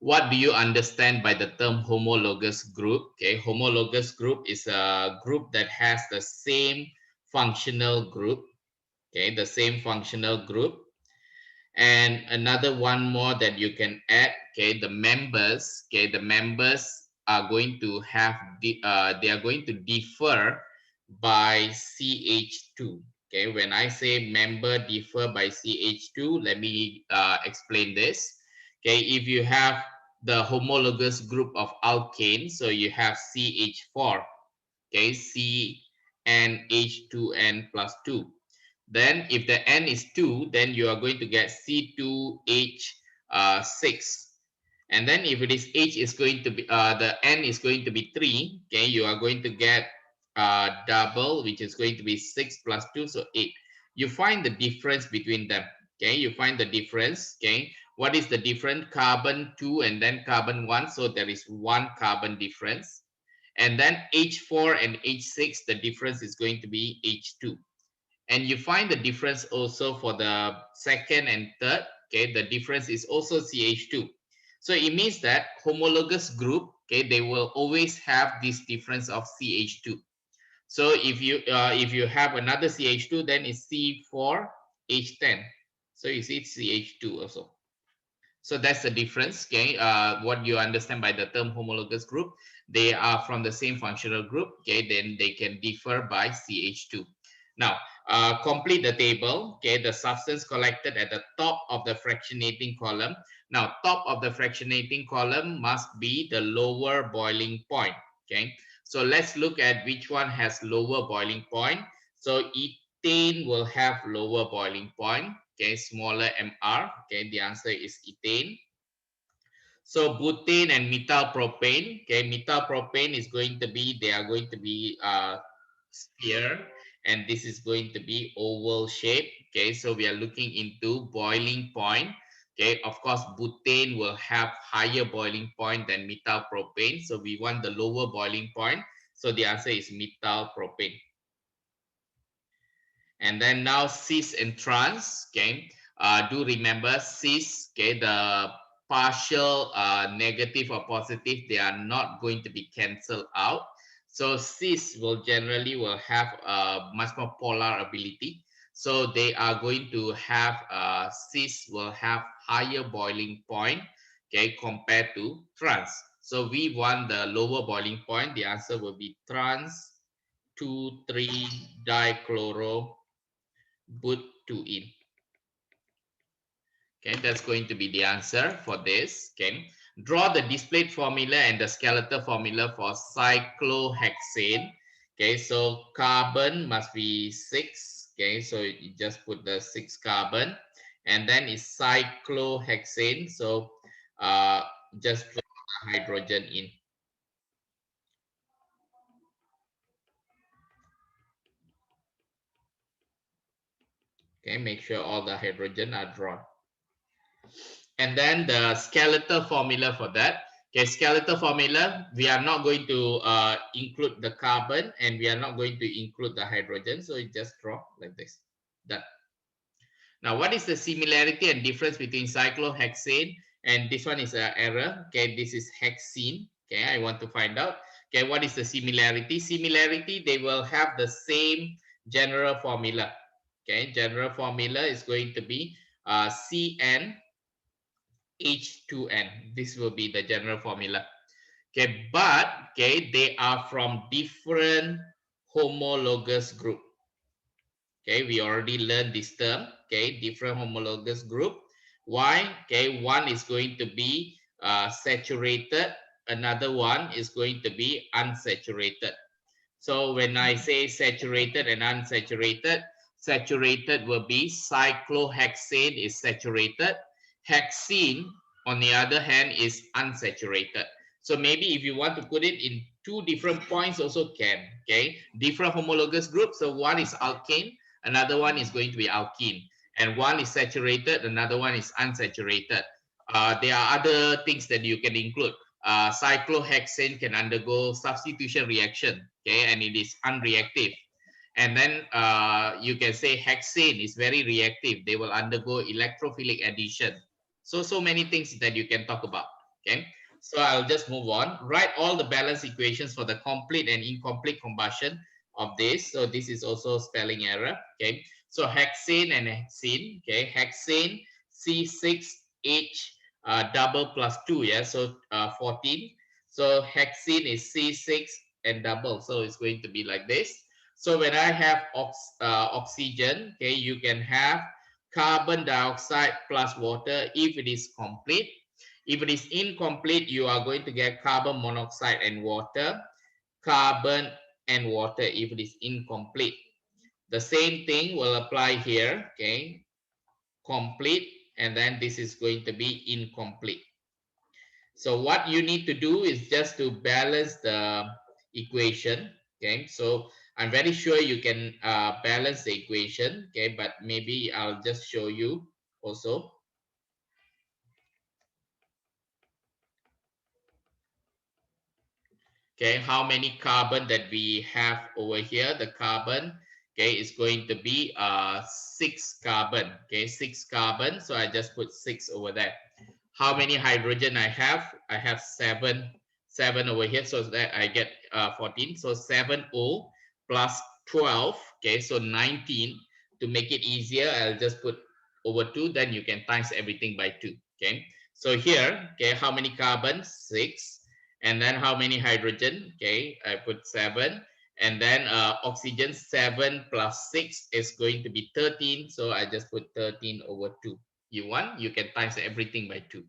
what do you understand by the term homologous group? Okay, homologous group is a group that has the same functional group. Okay, the same functional group. And another one more that you can add, okay, the members, okay, the members are going to have they are going to differ by CH2. Okay, when I say member differ by CH2, let me explain this. Okay, if you have the homologous group of alkane, so you have CH4, okay, C and H2N plus 2. Then if the N is 2, then you are going to get C2H6. And then if it is H is going to be, the N is going to be 3, okay, you are going to get double, which is going to be 6 plus 2, so 8. You find the difference between them, okay, you find the difference, okay. What is the difference? Carbon 2 and then carbon 1, so there is 1 carbon difference. And then H4 and H6, the difference is going to be H2. And you find the difference also for the second and third. Okay, the difference is also CH2. So it means that homologous group, okay, they will always have this difference of CH2. So if you have another CH2, then it's C4H10. So you see it's CH2 also. So that's the difference. Okay, what you understand by the term homologous group, they are from the same functional group. Okay, then they can differ by CH2. Now, complete the table. Okay, the substance collected at the top of the fractionating column. Now, top of the fractionating column must be the lower boiling point. Okay, so let's look at which one has lower boiling point. So ethane will have lower boiling point. Okay, smaller MR. Okay, the answer is ethane. So butane and methyl propane. Okay, methyl propane is going to be, they are going to be sphere, and this is going to be oval shape. Okay, so we are looking into boiling point. Okay, of course, butane will have higher boiling point than methyl propane. So we want the lower boiling point. So the answer is methyl propane. And then now cis and trans. Okay, do remember cis. Okay, the partial negative or positive, they are not going to be cancelled out. So cis will generally will have a much more polar ability. So they are going to have cis will have higher boiling point, okay, compared to trans. So we want the lower boiling point. The answer will be trans 2,3 dichloro butene. Okay, that's going to be the answer for this. Okay, draw the displayed formula and the skeletal formula for cyclohexane. Okay, so carbon must be 6. Okay, so you just put the 6 carbon, and then it's cyclohexane. So just put the hydrogen in. Okay, make sure all the hydrogen are drawn. And then the skeletal formula for that. Okay, skeletal formula, we are not going to include the carbon, and we are not going to include the hydrogen. So you just draw like this. Done. Now, what is the similarity and difference between cyclohexane and this one is an error. Okay, this is hexene. Okay, I want to find out. Okay, what is the similarity? Similarity, they will have the same general formula. Okay, general formula is going to be CN H2N. This will be the general formula. Okay, but okay, they are from different homologous group. Okay, we already learned this term. Okay, different homologous group. Why? Okay, one is going to be saturated, another one is going to be unsaturated. So when I say saturated and unsaturated, saturated will be cyclohexane is saturated. Hexene, on the other hand, is unsaturated. So maybe if you want to put it in two different points also can, okay? Different homologous groups. So one is alkane, another one is going to be alkene. And one is saturated, another one is unsaturated. There are other things that you can include. Cyclohexane can undergo substitution reaction, okay, and it is unreactive. And then you can say hexane is very reactive. They will undergo electrophilic addition. So many things that you can talk about. Okay, so I'll just move on. Write all the balance equations for the complete and incomplete combustion of this. So this is also spelling error. Okay, so hexane and hexene. Okay, hexane C6H double plus 2. Yeah, so 14. So hexene is C6 and double. So it's going to be like this. So when I have oxygen, okay, you can have carbon dioxide plus water if it is complete. If it is incomplete, you are going to get carbon monoxide and water, carbon and water if it is incomplete. The same thing will apply here, okay? Complete, and then this is going to be incomplete. So what you need to do is just to balance the equation, okay? So I'm very sure you can balance the equation, okay? But maybe I'll just show you also. Okay, how many carbon that we have over here? The carbon, okay, is going to be 6 carbon. Okay, 6 carbon. So I just put 6 over there. How many hydrogen I have? I have 7 over here, so that I get 14. So 7O plus 12. Okay, so 19. To make it easier, I'll just put over 2. Then you can times everything by 2. Okay, so here, okay, how many carbon? 6. And then how many hydrogen? Okay, I put 7. And then oxygen, 7 plus 6 is going to be 13. So I just put 13 over 2. You want, you can times everything by 2.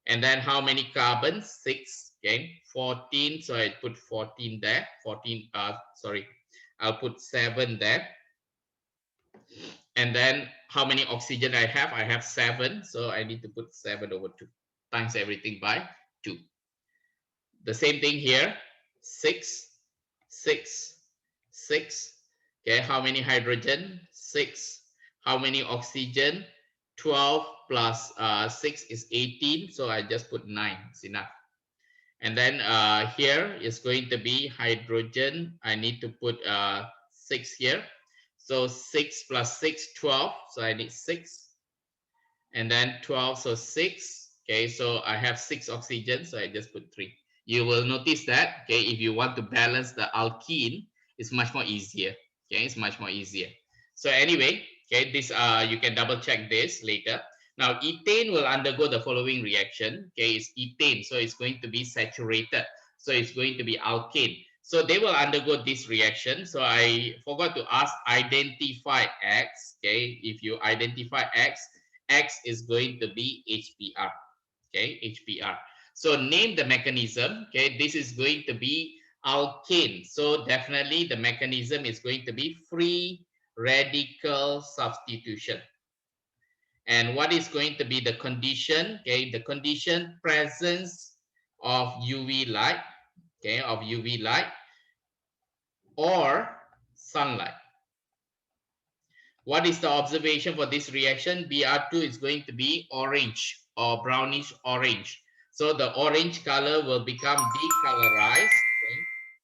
And then how many carbons? 6. Okay, 14. So I put 14 there. 14, sorry, I'll put 7 there. And then how many oxygen I have? I have 7. So I need to put 7 over 2. Times everything by 2. The same thing here. 6, 6, 6. Okay, how many hydrogen? 6. How many oxygen? 12 plus 6 is 18. So I just put 9. It's enough. And then here is going to be hydrogen. I need to put 6 here. So 6 plus 6, 12. So I need 6. And then 12, so 6. Okay, so I have 6 oxygen, so I just put 3. You will notice that, okay, if you want to balance the alkene, it's much more easier. Okay, it's much more easier. So anyway, okay, this you can double check this later. Now ethane will undergo the following reaction. Okay, it's ethane, so it's going to be saturated. So it's going to be alkane. So they will undergo this reaction. So I forgot to ask, identify X. Okay, if you identify X, X is going to be HBr. Okay, HBr. So name the mechanism. Okay, this is going to be alkane. So definitely the mechanism is going to be free radical substitution. And what is going to be the condition? Okay, the condition presence of UV light. Okay, of UV light or sunlight. What is the observation for this reaction? Br2 is going to be orange or brownish orange. So the orange color will become decolorized. Okay?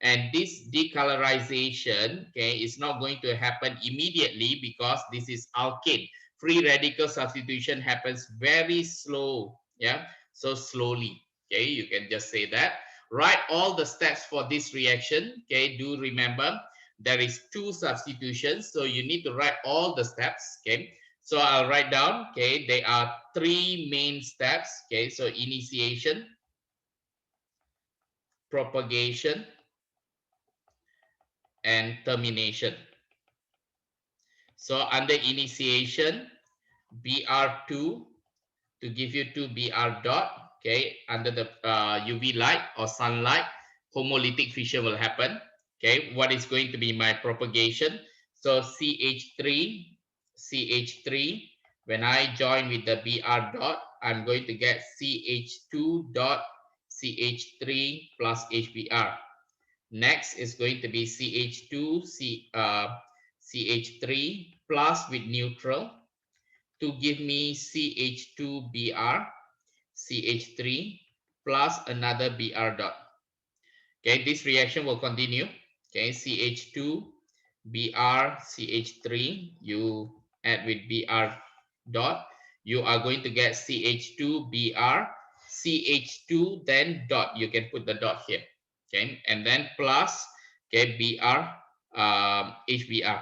And this decolorization, okay, is not going to happen immediately because this is alkane. Free radical substitution happens very slow. Yeah, so slowly. Okay, you can just say that. Write all the steps for this reaction. Okay, do remember there is 2 substitutions, so you need to write all the steps. Okay, so I'll write down. Okay, there are 3 main steps. Okay, so initiation, propagation, and termination. So under initiation, Br2 to give you 2 Br dot. Okay, under the UV light or sunlight, homolytic fission will happen. Okay, what is going to be my propagation? So CH3, CH3, when I join with the Br dot, I'm going to get CH2 dot CH3 plus HBr. Next is going to be CH2, CH3 plus with neutral to give me CH2Br, CH3 plus another Br dot. Okay, this reaction will continue. Okay, CH2, Br, CH3, you add with Br dot, you are going to get CH2, Br, CH2, then dot. You can put the dot here. Okay, and then plus, okay, Br, HBr,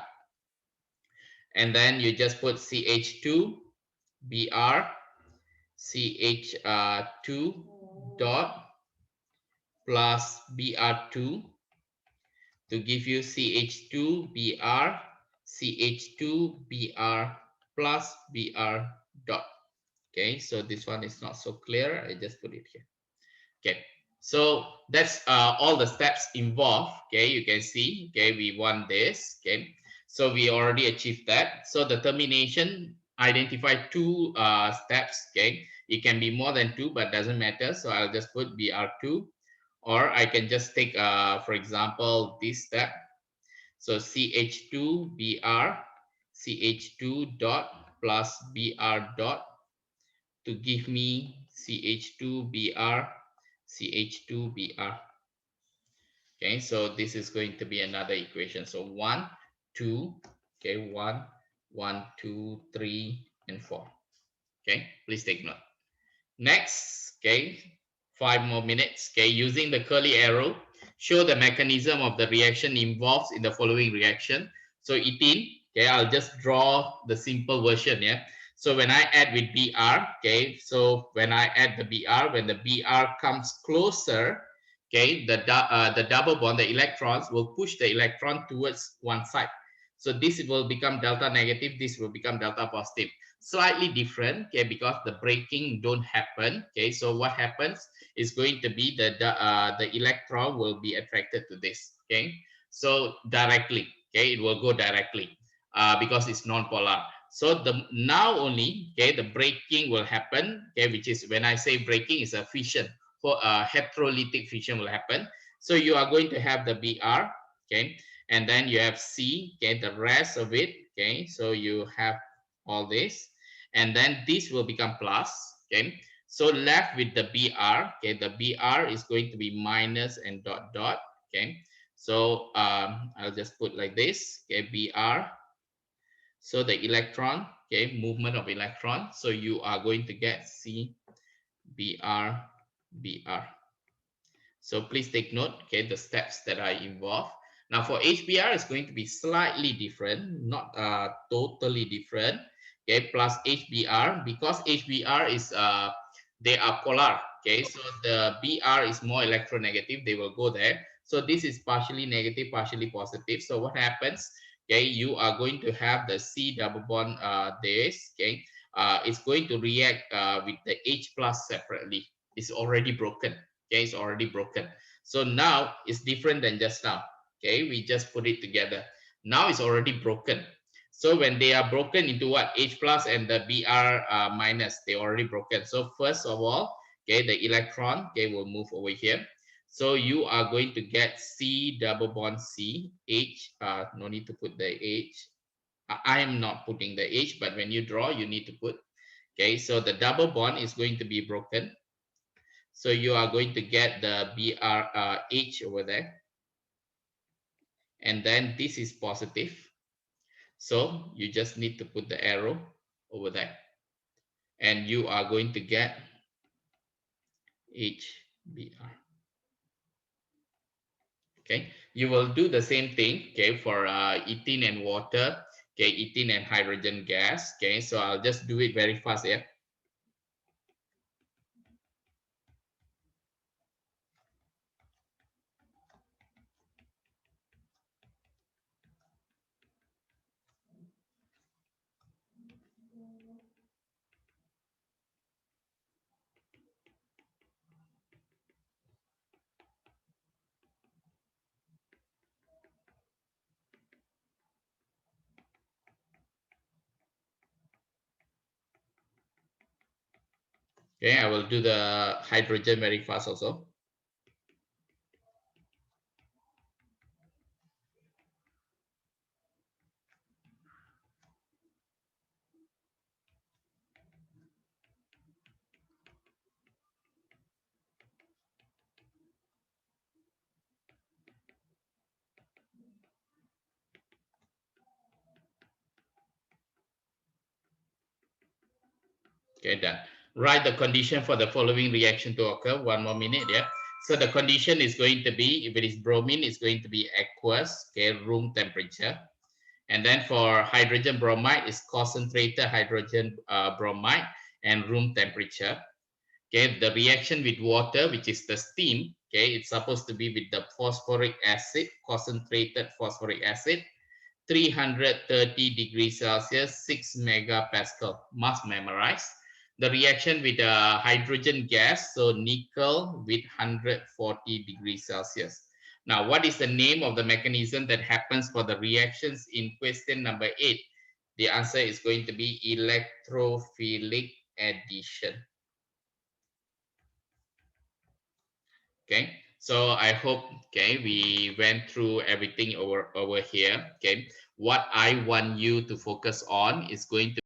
and then you just put CH2, Br, CH2 dot plus Br2 to give you CH2Br, CH2Br plus Br dot. Okay, so this one is not so clear. I just put it here. Okay, so that's all the steps involved. Okay, you can see. Okay, we want this. Okay, so we already achieved that. So the termination identify two steps. Okay, it can be more than two, but doesn't matter. So I'll just put BR2, or I can just take, for example, this step. So CH2Br, CH2 dot plus Br dot to give me CH2Br, CH2Br. Okay, so this is going to be another equation. So 1, 2, okay, 1, 1, 2, 3, and 4. Okay, please take note. Next, okay, 5 more minutes. Okay, using the curly arrow, show the mechanism of the reaction involved in the following reaction. So ethene, okay, I'll just draw the simple version. Yeah. So when I add with Br, okay, so when I add the Br, when the Br comes closer, okay, the double bond, the electrons will push the electron towards one side. So this will become delta negative. This will become delta positive. Slightly different, okay, because the breaking don't happen. Okay, so what happens is going to be the electron will be attracted to this. Okay, so directly, okay, it will go directly because it's non-polar. So the now only, okay, the breaking will happen. Okay, which is when I say breaking is a fission, for heterolytic fission will happen. So you are going to have the Br, okay, and then you have C, okay, the rest of it, okay, so you have all this, and then this will become plus. Okay, so left with the Br, okay, the Br is going to be minus and dot dot. Okay, so I'll just put like this. Okay, Br, so the electron, okay, movement of electron, so you are going to get C, Br, Br. So please take note, okay, the steps that are involved. Now for HBr, it's going to be slightly different, not totally different. Okay, plus HBr, because HBr is they are polar. Okay, so the Br is more electronegative, they will go there. So this is partially negative, partially positive. So what happens? Okay, you are going to have the C double bond this. Okay, it's going to react with the H plus separately. It's already broken. Okay, it's already broken. So now it's different than just now. Okay, we just put it together. Now it's already broken. So when they are broken into what? H plus and the Br minus, they already broken. So first of all, okay, the electron, okay, will move over here. So you are going to get C double bond C, H, no need to put the H. I am not putting the H, but when you draw, you need to put. Okay, so the double bond is going to be broken. So you are going to get the H over there. And then this is positive. So you just need to put the arrow over there. And you are going to get HBr. Okay, you will do the same thing, okay, for ethene and water, okay, ethene and hydrogen gas. Okay, so I'll just do it very fast here. Okay, I will do the hydrogen very fast also. Okay, done. write the condition for the following reaction to occur. One more minute, yeah. So the condition is going to be, if it is bromine, it's going to be aqueous, okay, room temperature. And then for hydrogen bromide, it's concentrated hydrogen bromide and room temperature. Okay, the reaction with water, which is the steam, okay, it's supposed to be with the phosphoric acid, concentrated phosphoric acid, 330 degrees Celsius, 6 megapascal. Must memorize. The reaction with hydrogen gas, so nickel with 140 degrees Celsius. Now, what is the name of the mechanism that happens for the reactions in question number 8? The answer is going to be electrophilic addition. Okay, so I hope, okay, we went through everything over here. Okay, what I want you to focus on is going to